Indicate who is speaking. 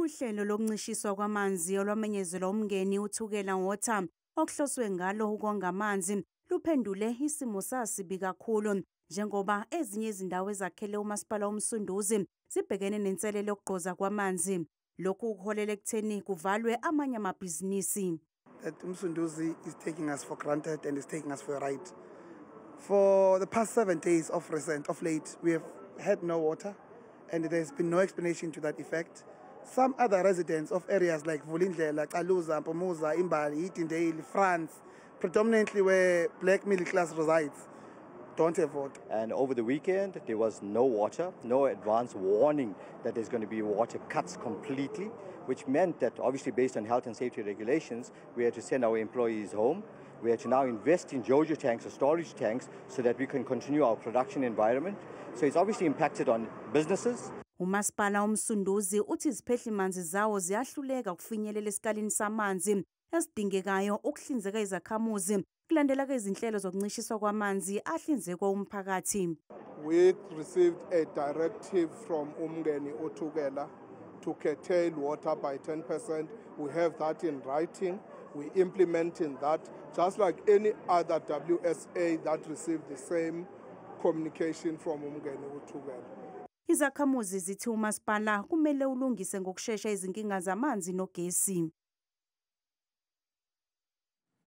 Speaker 1: Uhlelo lokuncishiswa kwamanzi olwamenyezelwa umngeni uthukela water okuhloswe ngalo ukonga amanzi luphendule isimo sasibi kakhulu njengoba ezinye izindawo ezakhele uMasipala uMsunduzi zibhekene nenselelo yokugqoza kwamanzi. Lokhu kuholela ekutheni kuvalwe amanye amabhizinisi.
Speaker 2: That uMsunduzi is taking us for granted and is taking us for a ride. For the past 7 days of late, we have had no water and there's been no explanation to that effect. Some other residents of areas like Vulindlela, Kaluza, Pomuza, Imbali, Itindale, France, predominantly where black middle class resides, don't have water.
Speaker 3: And over the weekend, there was no water, no advance warning that there's going to be water cuts completely, which meant that obviously based on health and safety regulations, we had to send our employees home. We had to now invest in Jojo tanks or storage tanks so that we can continue our production environment. So it's obviously impacted on businesses.
Speaker 1: uMasipala uMsunduzi uthi iziphehlimanzi zawo ziyahluleka ukufinyelela esikalini samanzi esidingekayo ukuhlinzeka izakhamuzi kulandela izinhlelo zokuncishiswa kwamanzi ahlinzekwa umphakathi.
Speaker 4: We received a directive from umngeni othukela to curtail water by 10%. We have that in writing. We implementing that just like any other WSA that received the same communication from umngeni othukela.
Speaker 1: Izakhamuzi zithi uMasipala kumele ulungise ngokusheshsha izinkinga zamanzi nogesi.